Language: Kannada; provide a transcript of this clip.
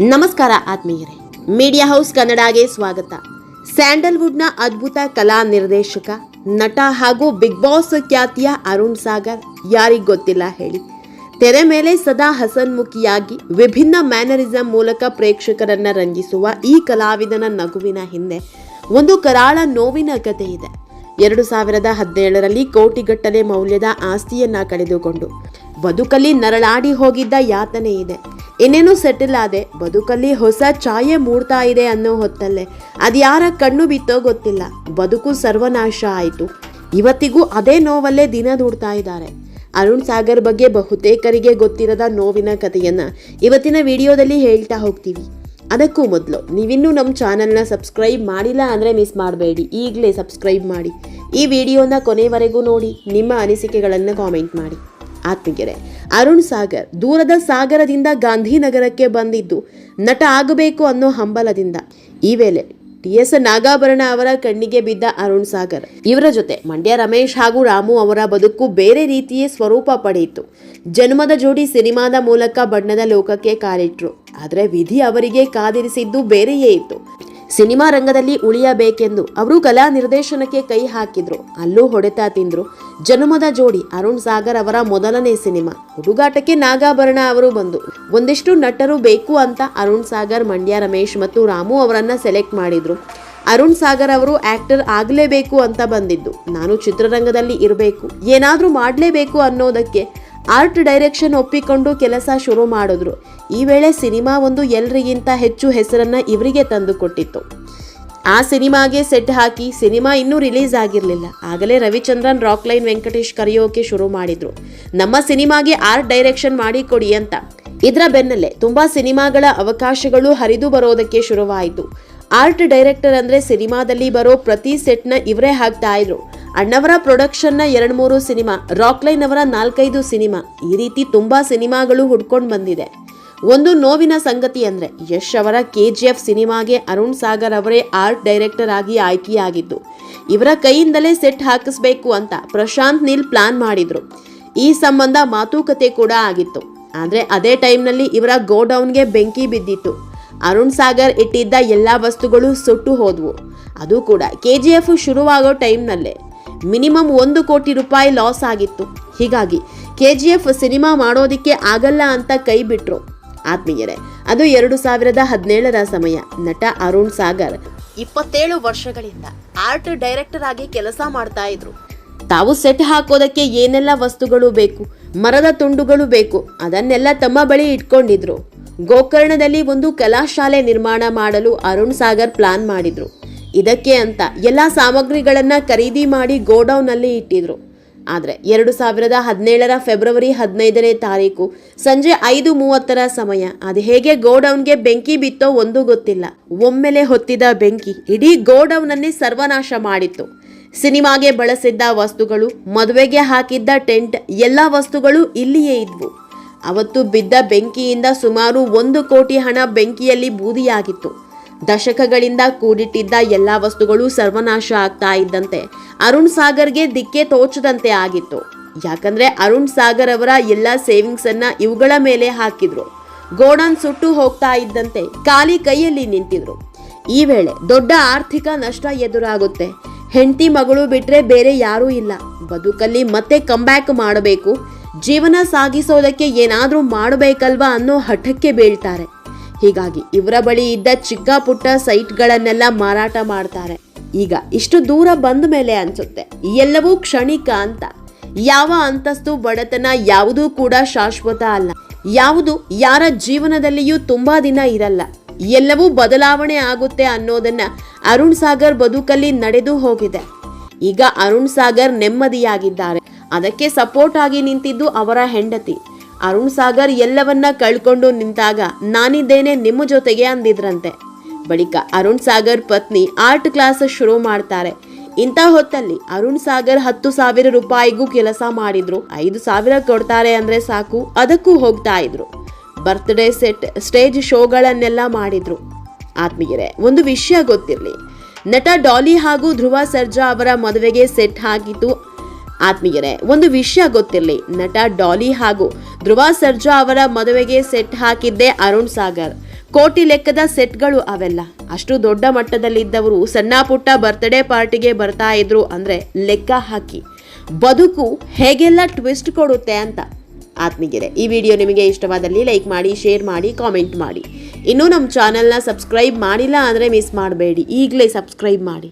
ನಮಸ್ಕಾರ ಆತ್ಮೀಯರೇ, ಮೀಡಿಯಾ ಹೌಸ್ ಕನ್ನಡಗೆ ಸ್ವಾಗತ. ಸ್ಯಾಂಡಲ್ವುಡ್ನ ಅದ್ಭುತ ಕಲಾ ನಿರ್ದೇಶಕ, ನಟ ಹಾಗೂ ಬಿಗ್ ಬಾಸ್ ಖ್ಯಾತಿಯ ಅರುಣ್ ಸಾಗರ್ ಯಾರಿಗ್ ಗೊತ್ತಿಲ್ಲ ಹೇಳಿ. ತೆರೆ ಮೇಲೆ ಸದಾ ಹಸನ್ಮುಖಿಯಾಗಿ ವಿಭಿನ್ನ ಮ್ಯಾನರಿಸಂ ಮೂಲಕ ಪ್ರೇಕ್ಷಕರನ್ನ ರಂಜಿಸುವ ಈ ಕಲಾವಿದನ ನಗುವಿನ ಹಿಂದೆ ಒಂದು ಕರಾಳ ನೋವಿನ ಕಥೆ ಇದೆ. 2017ರಲ್ಲಿ ಕೋಟಿಗಟ್ಟಲೆ ಮೌಲ್ಯದ ಆಸ್ತಿಯನ್ನ ಕಳೆದುಕೊಂಡು ಬದುಕಲ್ಲಿ ನರಳಾಡಿ ಹೋಗಿದ್ದ ಯಾತನೆ ಇದೆ. ಇನ್ನೇನು ಸೆಟಲ್ ಆದೆ, ಬದುಕಲ್ಲಿ ಹೊಸ ಛಾಯೆ ಮೂಡ್ತಾ ಇದೆ ಅನ್ನೋ ಹೊತ್ತಲ್ಲೇ ಅದ್ಯಾರ ಕಣ್ಣು ಬಿತ್ತೋ ಗೊತ್ತಿಲ್ಲ, ಬದುಕು ಸರ್ವನಾಶ ಆಯಿತು. ಇವತ್ತಿಗೂ ಅದೇ ನೋವಲ್ಲೇ ದಿನ ದೂಡ್ತಾ ಇದ್ದಾರೆ. ಅರುಣ್ ಸಾಗರ್ ಬಗ್ಗೆ ಬಹುತೇಕರಿಗೆ ಗೊತ್ತಿರದ ನೋವಿನ ಕಥೆಯನ್ನ ಇವತ್ತಿನ ವಿಡಿಯೋದಲ್ಲಿ ಹೇಳ್ತಾ ಹೋಗ್ತೀವಿ. ಅದಕ್ಕೂ ಮೊದಲು ನೀವಿನ್ನೂ ನಮ್ಮ ಚಾನಲ್ನ ಸಬ್ಸ್ಕ್ರೈಬ್ ಮಾಡಿಲ್ಲ ಅಂದರೆ ಮಿಸ್ ಮಾಡಬೇಡಿ, ಈಗಲೇ ಸಬ್ಸ್ಕ್ರೈಬ್ ಮಾಡಿ. ಈ ವಿಡಿಯೋನ ಕೊನೆವರೆಗೂ ನೋಡಿ, ನಿಮ್ಮ ಅನಿಸಿಕೆಗಳನ್ನು ಕಾಮೆಂಟ್ ಮಾಡಿ. ಆತ್ಮೀಯರೇ, ಅರುಣ್ ಸಾಗರ್ ದೂರದ ಸಾಗರದಿಂದ ಗಾಂಧಿನಗರಕ್ಕೆ ಬಂದಿದ್ದು ನಟ ಆಗಬೇಕು ಅನ್ನೋ ಹಂಬಲದಿಂದ. ಈ ವೇಳೆ TS ನಾಗಾಭರಣ ಅವರ ಕಣ್ಣಿಗೆ ಬಿದ್ದ ಅರುಣ್ ಸಾಗರ್ ಇವರ ಜೊತೆ ಮಂಡ್ಯ ರಮೇಶ್ ಹಾಗೂ ರಾಮು ಅವರ ಬದುಕು ಬೇರೆ ರೀತಿಯೇ ಸ್ವರೂಪ ಪಡೆಯಿತು. ಜನ್ಮದ ಜೋಡಿ ಸಿನಿಮಾದ ಮೂಲಕ ಬಣ್ಣದ ಲೋಕಕ್ಕೆ ಕಾಲಿಟ್ರು. ಆದರೆ ವಿಧಿ ಅವರಿಗೆ ಕಾದಿರಿಸಿದ್ದು ಬೇರೆಯೇ ಇತ್ತು. ಸಿನಿಮಾ ರಂಗದಲ್ಲಿ ಉಳಿಯಬೇಕೆಂದು ಅವರು ಕಲಾ ನಿರ್ದೇಶನಕ್ಕೆ ಕೈ ಹಾಕಿದ್ರು. ಅಲ್ಲೂ ಹೊಡೆತ ತಿಂದ್ರು. ಜನ್ಮದ ಜೋಡಿ ಅರುಣ್ ಸಾಗರ್ ಅವರ ಮೊದಲನೇ ಸಿನಿಮಾ. ಹುಡುಗಾಟಕ್ಕೆ ನಾಗಾಭರಣ ಅವರು ಬಂದು ಒಂದಿಷ್ಟು ನಟರು ಬೇಕು ಅಂತ ಅರುಣ್ ಸಾಗರ್, ಮಂಡ್ಯ ರಮೇಶ್ ಮತ್ತು ರಾಮು ಅವರನ್ನ ಸೆಲೆಕ್ಟ್ ಮಾಡಿದ್ರು. ಅರುಣ್ ಸಾಗರ್ ಅವರು ಆಕ್ಟರ್ ಆಗಲೇಬೇಕು ಅಂತ ಬಂದಿದ್ದು. ನಾನು ಚಿತ್ರರಂಗದಲ್ಲಿ ಇರಬೇಕು, ಏನಾದ್ರೂ ಮಾಡಲೇಬೇಕು ಅನ್ನೋದಕ್ಕೆ ಆರ್ಟ್ ಡೈರೆಕ್ಷನ್ ಒಪ್ಪಿಕೊಂಡು ಕೆಲಸ ಶುರು ಮಾಡಿದ್ರು. ಈ ವೇಳೆ ಸಿನಿಮಾ ಒಂದು ಎಲ್ರಿಗಿಂತ ಹೆಚ್ಚು ಹೆಸರನ್ನ ಇವರಿಗೆ ತಂದು ಕೊಟ್ಟಿತ್ತು. ಆ ಸಿನಿಮಾಗೆ ಸೆಟ್ ಹಾಕಿ ಸಿನಿಮಾ ಇನ್ನೂ ರಿಲೀಸ್ ಆಗಿರಲಿಲ್ಲ. ಆಗಲೇ ರವಿಚಂದ್ರನ್, ರಾಕ್ಲೈನ್ ವೆಂಕಟೇಶ್ ಕರೆಯೋಕೆ ಶುರು ಮಾಡಿದ್ರು, ನಮ್ಮ ಸಿನಿಮಾಗೆ ಆರ್ಟ್ ಡೈರೆಕ್ಷನ್ ಮಾಡಿ ಕೊಡಿ ಅಂತ. ಇದರ ಬೆನ್ನಲ್ಲೇ ತುಂಬಾ ಸಿನಿಮಾಗಳ ಅವಕಾಶಗಳು ಹರಿದು ಬರೋದಕ್ಕೆ ಶುರುವಾಯಿತು. ಆರ್ಟ್ ಡೈರೆಕ್ಟರ್ ಅಂದ್ರೆ ಸಿನಿಮಾದಲ್ಲಿ ಬರೋ ಪ್ರತಿ ಸೆಟ್ನ ಇವರೇ ಹಾಕ್ತಾ ಇದ್ರು. ಅಣ್ಣವರ ಪ್ರೊಡಕ್ಷನ್ನ 2-3 ಸಿನಿಮಾ, ರಾಕ್ಲೈನ್ ಅವರ 4-5 ಸಿನಿಮಾ, ಈ ರೀತಿ ತುಂಬಾ ಸಿನಿಮಾಗಳು ಹುಡ್ಕೊಂಡು ಬಂದಿದೆ. ಒಂದು ನೋವಿನ ಸಂಗತಿ ಅಂದ್ರೆ ಯಶ್ ಅವರ KGF ಸಿನಿಮಾಗೆ ಅರುಣ್ ಸಾಗರ್ ಅವರೇ ಆರ್ಟ್ ಡೈರೆಕ್ಟರ್ ಆಗಿ ಆಯ್ಕೆಯಾಗಿದ್ದು. ಇವರ ಕೈಯಿಂದಲೇ ಸೆಟ್ ಹಾಕಿಸ್ಬೇಕು ಅಂತ ಪ್ರಶಾಂತ್ ನೀಲ್ ಪ್ಲಾನ್ ಮಾಡಿದ್ರು. ಈ ಸಂಬಂಧ ಮಾತುಕತೆ ಕೂಡ ಆಗಿತ್ತು. ಆದ್ರೆ ಅದೇ ಟೈಮ್ನಲ್ಲಿ ಇವರ ಗೋಡೌನ್ಗೆ ಬೆಂಕಿ ಬಿದ್ದಿತ್ತು. ಅರುಣ್ ಸಾಗರ್ ಇಟ್ಟಿದ್ದ ಎಲ್ಲಾ ವಸ್ತುಗಳು ಸುಟ್ಟು ಹೋದ್ವು. ಅದು ಕೂಡ KGF ಶುರುವಾಗೋ ಟೈಮ್ನಲ್ಲೇ. ಮಿನಿಮಮ್ 1 ಕೋಟಿ ರೂಪಾಯಿ ಲಾಸ್ ಆಗಿತ್ತು. ಹೀಗಾಗಿ KGF ಸಿನಿಮಾ ಮಾಡೋದಿಕ್ಕೆ ಆಗಲ್ಲ ಅಂತ ಕೈ ಬಿಟ್ರು. ಆತ್ಮೀಯರೇ, ಅದು 2017ರ ಸಮಯ. ನಟ ಅರುಣ್ ಸಾಗರ್ 27 ವರ್ಷಗಳಿಂದ ಆರ್ಟ್ ಡೈರೆಕ್ಟರ್ ಆಗಿ ಕೆಲಸ ಮಾಡ್ತಾ ಇದ್ರು. ತಾವು ಸೆಟ್ ಹಾಕೋದಕ್ಕೆ ಏನೆಲ್ಲ ವಸ್ತುಗಳು ಬೇಕು, ಮರದ ತುಂಡುಗಳು ಬೇಕು, ಅದನ್ನೆಲ್ಲ ತಮ್ಮ ಬಳಿ ಇಟ್ಕೊಂಡಿದ್ರು. ಗೋಕರ್ಣದಲ್ಲಿ ಒಂದು ಕಲಾಶಾಲೆ ನಿರ್ಮಾಣ ಮಾಡಲು ಅರುಣ್ ಸಾಗರ್ ಪ್ಲಾನ್ ಮಾಡಿದ್ರು. ಇದಕ್ಕೆ ಅಂತ ಎಲ್ಲ ಸಾಮಗ್ರಿಗಳನ್ನ ಖರೀದಿ ಮಾಡಿ ಗೋಡೌನ್ ನಲ್ಲಿ ಇಟ್ಟಿದ್ರು. ಆದ್ರೆ 2017ರ ಫೆಬ್ರವರಿ 15ನೇ ತಾರೀಕು ಸಂಜೆ 5:30ರ ಸಮಯ ಅದು ಹೇಗೆ ಗೋಡೌನ್ಗೆ ಬೆಂಕಿ ಬಿತ್ತೋ ಒಂದು ಗೊತ್ತಿಲ್ಲ. ಒಮ್ಮೆಲೆ ಹೊತ್ತಿದ ಬೆಂಕಿ ಇಡೀ ಗೋಡೌನ್ ಅನ್ನೇ ಸರ್ವನಾಶ ಮಾಡಿತ್ತು. ಸಿನಿಮಾಗೆ ಬಳಸಿದ್ದ ವಸ್ತುಗಳು, ಮದುವೆಗೆ ಹಾಕಿದ್ದ ಟೆಂಟ್, ಎಲ್ಲ ವಸ್ತುಗಳು ಇಲ್ಲಿಯೇ ಇದ್ವು. ಅವತ್ತು ಬಿದ್ದ ಬೆಂಕಿಯಿಂದ ಸುಮಾರು 1 ಕೋಟಿ ಹಣ ಬೆಂಕಿಯಲ್ಲಿ ಬೂದಿಯಾಗಿತ್ತು. ದಶಕಗಳಿಂದ ಕೂಡಿಟ್ಟಿದ್ದ ಎಲ್ಲ ವಸ್ತುಗಳು ಸರ್ವನಾಶ ಆಗ್ತಾ ಇದ್ದಂತೆ ಅರುಣ್ ಸಾಗರ್ಗೆ ದಿಕ್ಕೆ ತೋಚದಂತೆ ಆಗಿತ್ತು. ಯಾಕಂದ್ರೆ ಅರುಣ್ ಸಾಗರ್ ಅವರ ಎಲ್ಲ ಸೇವಿಂಗ್ಸ್ ಅನ್ನ ಇವುಗಳ ಮೇಲೆ ಹಾಕಿದ್ರು. ಗೋಡೌನ್ ಸುಟ್ಟು ಹೋಗ್ತಾ ಇದ್ದಂತೆ ಖಾಲಿ ಕೈಯಲ್ಲಿ ನಿಂತಿದ್ರು. ಈ ವೇಳೆ ದೊಡ್ಡ ಆರ್ಥಿಕ ನಷ್ಟ ಎದುರಾಗುತ್ತೆ. ಹೆಂಡತಿ ಮಗಳು ಬಿಟ್ರೆ ಬೇರೆ ಯಾರೂ ಇಲ್ಲ. ಬದುಕಲ್ಲಿ ಮತ್ತೆ ಕಂಬ್ಯಾಕ್ ಮಾಡಬೇಕು, ಜೀವನ ಸಾಗಿಸೋದಕ್ಕೆ ಏನಾದ್ರೂ ಮಾಡಬೇಕಲ್ವಾ ಅನ್ನೋ ಹಠಕ್ಕೆ ಬೀಳ್ತಾರೆ. ಹೀಗಾಗಿ ಇವರ ಬಳಿ ಇದ್ದ ಚಿಕ್ಕ ಪುಟ್ಟ ಸೈಟ್ಗಳನ್ನೆಲ್ಲ ಮಾರಾಟ ಮಾಡ್ತಾರೆ. ಈಗ ಇಷ್ಟು ದೂರ ಬಂದ ಮೇಲೆ ಅನ್ಸುತ್ತೆ ಎಲ್ಲವೂ ಕ್ಷಣಿಕ ಅಂತ. ಯಾವ ಅಂತಸ್ತು, ಬಡತನ ಯಾವುದೂ ಕೂಡ ಶಾಶ್ವತ ಅಲ್ಲ. ಯಾವುದು ಯಾರ ಜೀವನದಲ್ಲಿಯೂ ತುಂಬಾ ದಿನ ಇರಲ್ಲ. ಎಲ್ಲವೂ ಬದಲಾವಣೆ ಆಗುತ್ತೆ ಅನ್ನೋದನ್ನ ಅರುಣ್ ಸಾಗರ್ ಬದುಕಲ್ಲಿ ನಡೆದು ಹೋಗಿದೆ. ಈಗ ಅರುಣ್ ಸಾಗರ್ ನೆಮ್ಮದಿಯಾಗಿದ್ದಾರೆ. ಅದಕ್ಕೆ ಸಪೋರ್ಟ್ ಆಗಿ ನಿಂತಿದ್ದು ಅವರ ಹೆಂಡತಿ. ಅರುಣ್ ಸಾಗರ್ ಎಲ್ಲವನ್ನ ಕಳ್ಕೊಂಡು ನಿಂತಾಗ ನಾನಿದ್ದೇನೆ ನಿಮ್ಮ ಜೊತೆಗೆ ಅಂದಿದ್ರಂತೆ. ಬಳಿಕ ಅರುಣ್ ಸಾಗರ್ ಪತ್ನಿ ಆರ್ಟ್ ಕ್ಲಾಸ್ ಶುರು ಮಾಡ್ತಾರೆ. ಇಂಥ ಹೊತ್ತಲ್ಲಿ ಅರುಣ್ ಸಾಗರ್ 10,000 ರೂಪಾಯಿಗೂ ಕೆಲಸ ಮಾಡಿದ್ರು. 5,000 ಕೊಡ್ತಾರೆ ಅಂದ್ರೆ ಸಾಕು, ಅದಕ್ಕೂ ಹೋಗ್ತಾ ಇದ್ರು. ಬರ್ತ್ಡೇ ಸೆಟ್, ಸ್ಟೇಜ್ ಶೋಗಳನ್ನೆಲ್ಲ ಮಾಡಿದ್ರು. ಆತ್ಮೀಯರೇ, ಒಂದು ವಿಷಯ ಗೊತ್ತಿರಲಿ, ನಟ ಡಾಲಿ ಹಾಗೂ ಧ್ರುವ ಸರ್ಜಾ ಅವರ ಮದುವೆಗೆ ಸೆಟ್ ಹಾಕಿತು. ಆತ್ಮೀಯರೇ, ಒಂದು ವಿಷಯ ಗೊತ್ತಿರಲಿ, ನಟ ಡಾಲಿ ಹಾಗೂ ಧ್ರುವ ಸರ್ಜಾ ಅವರ ಮದುವೆಗೆ ಸೆಟ್ ಹಾಕಿದ್ದೆ ಅರುಣ್ ಸಾಗರ್. ಕೋಟಿ ಲೆಕ್ಕದ ಸೆಟ್ಗಳು ಅವೆಲ್ಲ. ಅಷ್ಟು ದೊಡ್ಡ ಮಟ್ಟದಲ್ಲಿದ್ದವರು ಸಣ್ಣ ಪುಟ್ಟ ಬರ್ತ್ಡೇ ಪಾರ್ಟಿಗೆ ಬರ್ತಾ ಇದ್ರು ಅಂದರೆ ಲೆಕ್ಕ ಹಾಕಿ ಬದುಕು ಹೇಗೆಲ್ಲ ಟ್ವಿಸ್ಟ್ ಕೊಡುತ್ತೆ ಅಂತ. ಆತ್ಮೀಗೆರೆ, ಈ ವಿಡಿಯೋ ನಿಮಗೆ ಇಷ್ಟವಾದಲ್ಲಿ ಲೈಕ್ ಮಾಡಿ, ಶೇರ್ ಮಾಡಿ, ಕಾಮೆಂಟ್ ಮಾಡಿ. ಇನ್ನೂ ನಮ್ಮ ಚಾನಲ್ನ ಸಬ್ಸ್ಕ್ರೈಬ್ ಮಾಡಿಲ್ಲ ಅಂದರೆ ಮಿಸ್ ಮಾಡಬೇಡಿ, ಈಗಲೇ ಸಬ್ಸ್ಕ್ರೈಬ್ ಮಾಡಿ.